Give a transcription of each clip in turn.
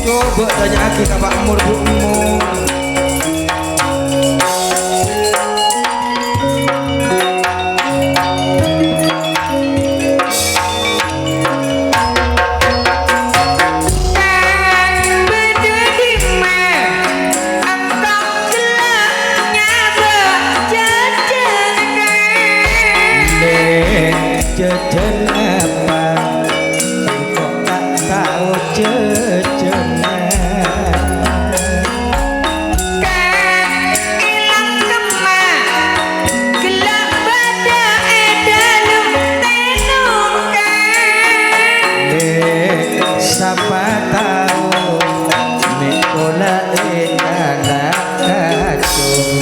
Coba tanya lagi ke Pak Mur Bu Mur. Jajan apa kok tak tahu jajannya kan ilang kemah gelap pada dalam tenukan siapa tahu Mikola anak kacung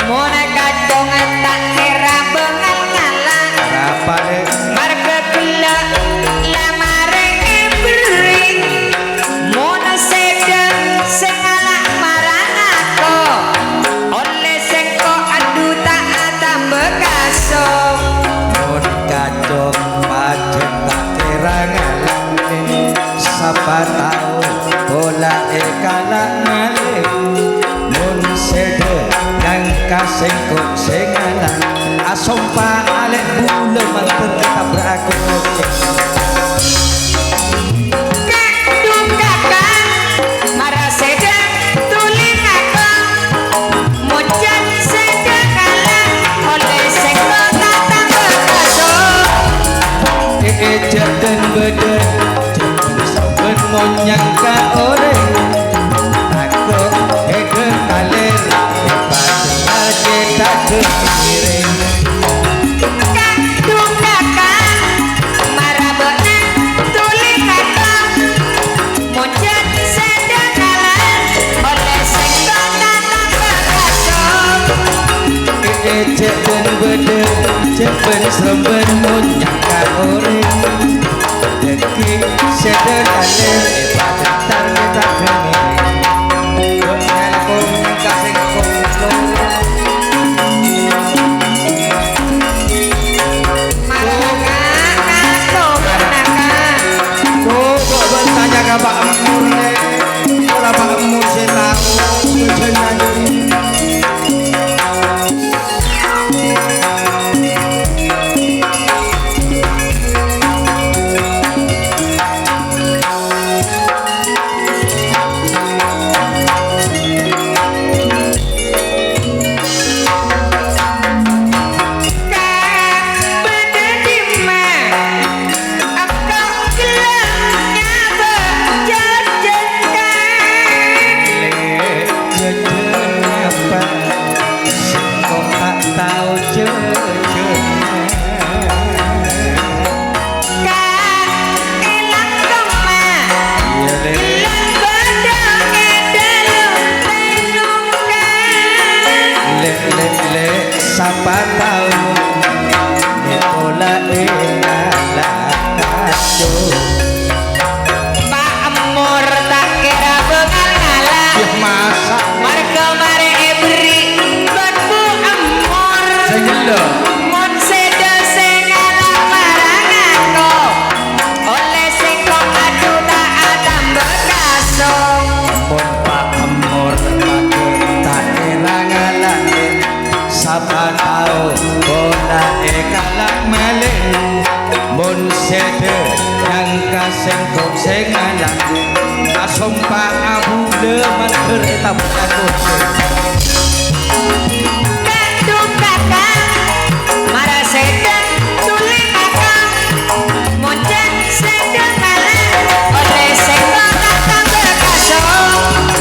mona kacung tak kira bengal ngalah marga gelap lamareng bering mona sedang sing ngalah marang aku oleh sing kok adu tak tambah kasong mon kacung padet tak kira ngalah siapa tahu bola kalah malih mon sedang yang kasih kok sing ngalah asompa alek bule mantan tabrak oke kadung kakak marah sedang tuling aku mojan sedang kalah oleh sing kok tak tambah kasong jadan badan saben monyang ka orang aku hege kalir pas kita kepiring kadung kakak marah benang tuling aku mojan sedang kalah oleh sing kok tak tambah kasong jadan badan jaban saben monyang ka orang deki sedang kalir pas kita kepiring dengan kong kasih kong tanya ke Pak Mur kalau Pak Mur saya tahu siapa tahu Nikola anak kacung Pak Mur tak kira bengal ngalah masa marga mare beri buat Bu Mur saya mon seda sing ngalah marang aku oleh sing kok adu tak tambah kasong pun Pak Mur tak kira ngalah siapa tahu bola kalah malih mun sede yang kasih kok sing ngalah asompa abule manter eta aku kadung kakak marah sedang tuling akang mojan sedang kalah oleh sing kok tak tambah kasong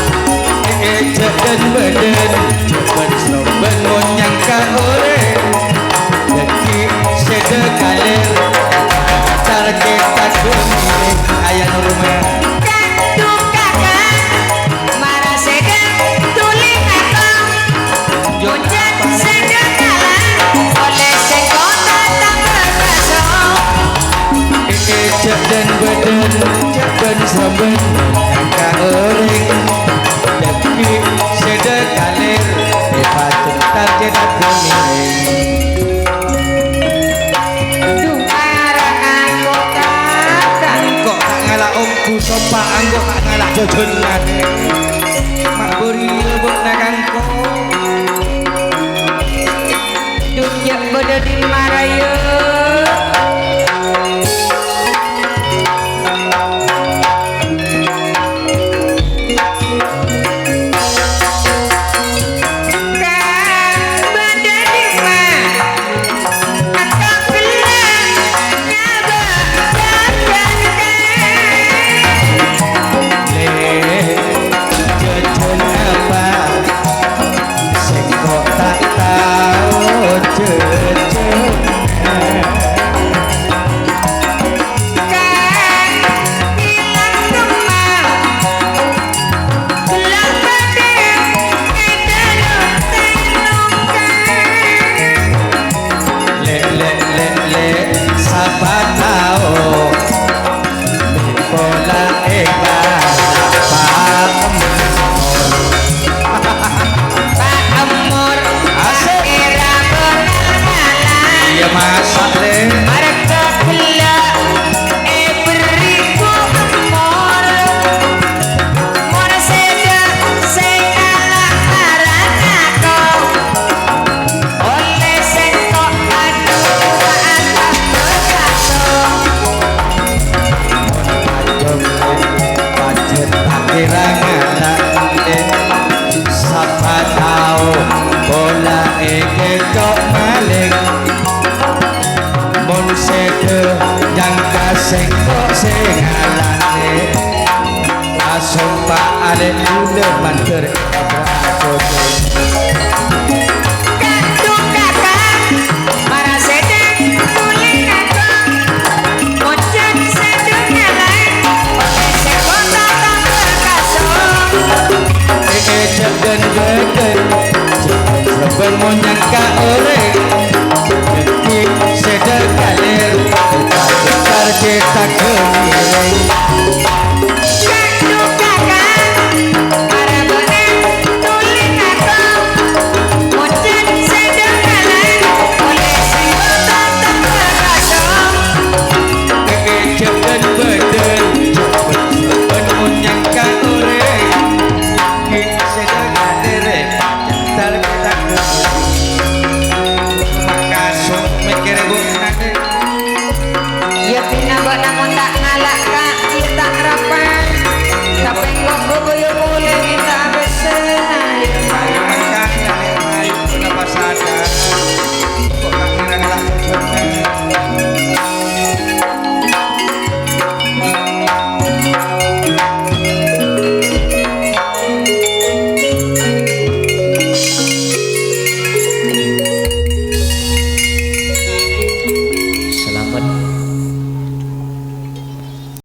serben Nyangka uring Deki sedekalir Ipatun tarjedat kuning Kok tak ngalah omku sopa Anggo tak ngalah jojonan Mak beri lebut nakangko Dunia bodoh di Marayu Ale ule banter serben mau nyangka orang Deki sedekalir Ipatun tarjedat kuning namun tak ngalak kak kita harapan tapi kok gue